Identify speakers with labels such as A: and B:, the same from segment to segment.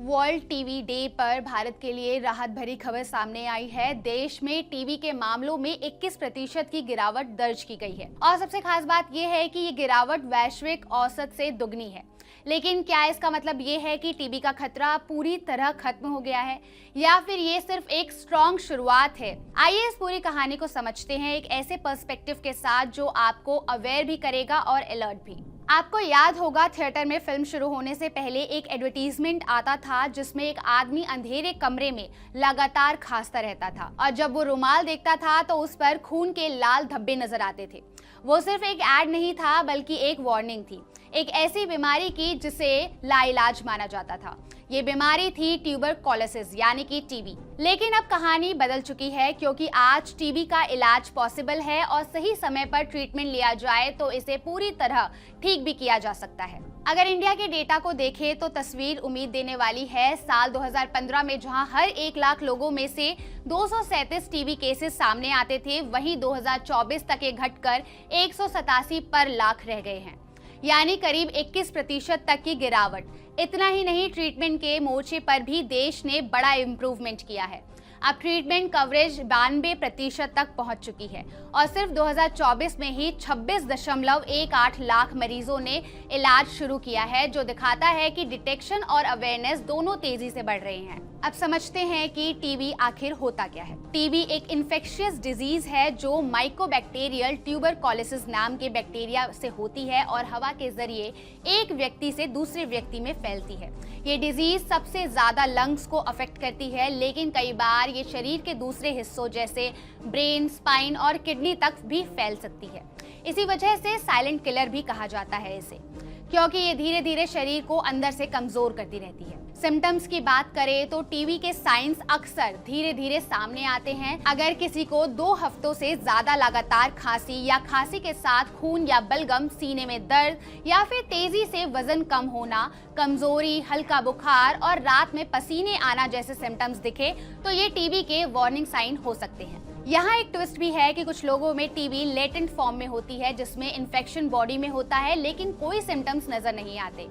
A: World TV day पर भारत के लिए राहत भरी खबर सामने आई है। देश में टीबी के मामलों में 21% की गिरावट दर्ज की गई है और सबसे खास बात यह है कि ये गिरावट वैश्विक औसत से दुगनी है। लेकिन क्या इसका मतलब ये है कि टीबी का खतरा पूरी तरह खत्म हो गया है या फिर ये सिर्फ एक स्ट्रॉन्ग शुरुआत है? आइए इस पूरी कहानी को समझते हैं एक ऐसे पर्सपेक्टिव के साथ जो आपको अवेयर भी करेगा और अलर्ट भी। आपको याद होगा थिएटर में फिल्म शुरू होने से पहले एक एडवर्टीजमेंट आता था जिसमें एक आदमी अंधेरे कमरे में लगातार खांसता रहता था और जब वो रुमाल देखता था तो उस पर खून के लाल धब्बे नजर आते थे। वो सिर्फ एक ऐड नहीं था बल्कि एक वार्निंग थी, एक ऐसी बीमारी की जिसे लाइलाज माना जाता था। ये बीमारी थी ट्यूबरकुलोसिस यानी कि टीबी। लेकिन अब कहानी बदल चुकी है क्योंकि आज टीबी का इलाज पॉसिबल है और सही समय पर ट्रीटमेंट लिया जाए तो इसे पूरी तरह ठीक भी किया जा सकता है। अगर इंडिया के डेटा को देखें तो तस्वीर उम्मीद देने वाली है। साल 2015 में जहां हर 1 लाख लोगों में से 237 टीबी केसेस सामने आते थे, वहीं 2024 तक ये घटकर 187 पर लाख रह गए हैं, यानी करीब 21% तक की गिरावट। इतना ही नहीं, ट्रीटमेंट के मोर्चे पर भी देश ने बड़ा इम्प्रूवमेंट किया है। अब ट्रीटमेंट कवरेज 92% तक पहुंच चुकी है और सिर्फ 2024 में ही 26.18 लाख मरीजों ने इलाज शुरू किया है, जो दिखाता है कि डिटेक्शन और अवेयरनेस दोनों तेजी से बढ़ रहे हैं। अब समझते हैं कि टीबी आखिर होता क्या है। टीबी एक इन्फेक्शियस डिजीज है जो माइकोबैक्टीरियल ट्यूबरकुलोसिस नाम के बैक्टीरिया से होती है और हवा के जरिए एक व्यक्ति से दूसरे व्यक्ति में फैलती है। ये डिजीज सबसे ज्यादा लंग्स को अफेक्ट करती है, लेकिन कई बार ये शरीर के दूसरे हिस्सों जैसे ब्रेन, स्पाइन और किडनी तक भी फैल सकती है। इसी वजह से साइलेंट किलर भी कहा जाता है इसे, क्योंकि ये धीरे धीरे शरीर को अंदर से कमजोर करती रहती है। सिम्टम्स की बात करें तो टीबी के साइंस अक्सर धीरे धीरे सामने आते हैं। अगर किसी को 2 हफ्तों से ज्यादा लगातार खांसी या खांसी के साथ खून या बलगम, सीने में दर्द या फिर तेजी से वजन कम होना, कमजोरी, हल्का बुखार और रात में पसीने आना जैसे सिम्टम्स दिखे तो ये टीबी के वार्निंग साइन हो सकते हैं। यहाँ एक ट्विस्ट भी है कि कुछ लोगों में टीबी लेटेंट फॉर्म में होती है जिसमें इन्फेक्शन बॉडी में होता है लेकिन कोई सिम्टम्स नजर नहीं आते।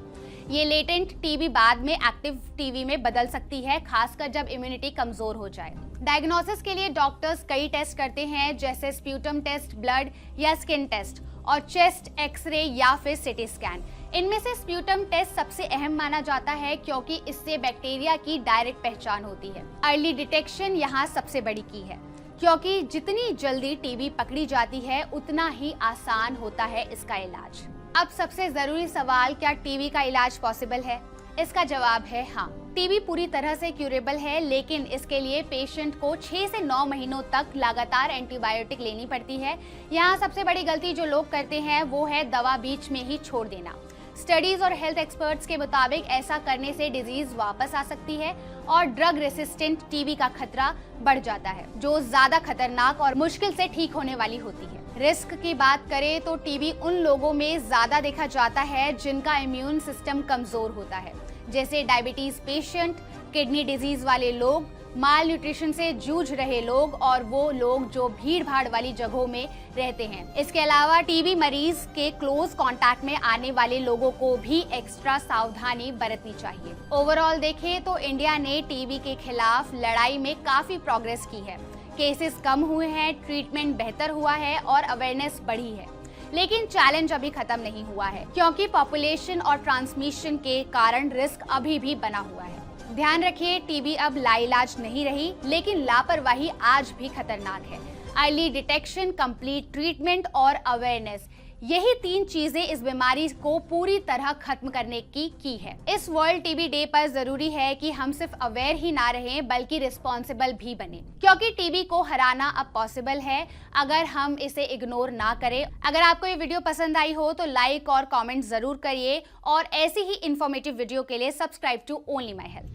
A: ये लेटेंट टीबी बाद में एक्टिव टीबी में बदल सकती है, खासकर जब इम्यूनिटी कमजोर हो जाए। डायग्नोसिस के लिए डॉक्टर्स कई टेस्ट करते हैं जैसे स्प्यूटम टेस्ट, ब्लड या स्किन टेस्ट और चेस्ट एक्सरे या फिर सिटी स्कैन। इनमें से स्प्यूटम टेस्ट सबसे अहम माना जाता है क्योंकि इससे बैक्टीरिया की डायरेक्ट पहचान होती है। अर्ली डिटेक्शन यहाँ सबसे बड़ी की है क्योंकि जितनी जल्दी टीबी पकड़ी जाती है उतना ही आसान होता है इसका इलाज। अब सबसे जरूरी सवाल, क्या टीबी का इलाज पॉसिबल है? इसका जवाब है हाँ। टीबी पूरी तरह से क्यूरेबल है, लेकिन इसके लिए पेशेंट को 6 से 9 महीनों तक लगातार एंटीबायोटिक लेनी पड़ती है। यहाँ सबसे बड़ी गलती जो लोग करते हैं वो है दवा बीच में ही छोड़ देना। स्टडीज और हेल्थ एक्सपर्ट्स के मुताबिक ऐसा करने से डिजीज वापस आ सकती है और ड्रग रेसिस्टेंट टीबी का खतरा बढ़ जाता है, जो ज्यादा खतरनाक और मुश्किल से ठीक होने वाली होती है। रिस्क की बात करें तो टीबी उन लोगों में ज्यादा देखा जाता है जिनका इम्यून सिस्टम कमजोर होता है, जैसे डायबिटीज पेशेंट, किडनी डिजीज वाले लोग, माल न्यूट्रिशन से जूझ रहे लोग और वो लोग जो भीड़ भाड़ वाली जगहों में रहते हैं। इसके अलावा टीबी मरीज के क्लोज कांटेक्ट में आने वाले लोगों को भी एक्स्ट्रा सावधानी बरतनी चाहिए। ओवरऑल देखें तो इंडिया ने टीबी के खिलाफ लड़ाई में काफी प्रोग्रेस की है। केसेस कम हुए हैं, ट्रीटमेंट बेहतर हुआ है और अवेयरनेस बढ़ी है। लेकिन चैलेंज अभी खत्म नहीं हुआ है क्योंकि पॉपुलेशन और ट्रांसमिशन के कारण रिस्क अभी भी बना हुआ है। ध्यान रखिए, टीबी अब लाइलाज नहीं रही, लेकिन लापरवाही आज भी खतरनाक है। अर्ली डिटेक्शन, कंप्लीट ट्रीटमेंट और अवेयरनेस, यही 3 चीजें इस बीमारी को पूरी तरह खत्म करने की है। इस वर्ल्ड टीबी डे पर जरूरी है कि हम सिर्फ अवेयर ही ना रहें बल्कि रिस्पॉन्सिबल भी बने, क्योंकि टीबी को हराना अब पॉसिबल है अगर हम इसे इग्नोर ना करें। अगर आपको ये वीडियो पसंद आई हो तो लाइक और कमेंट जरूर करिए और ऐसी ही इंफॉर्मेटिव वीडियो के लिए subscribe to only my health.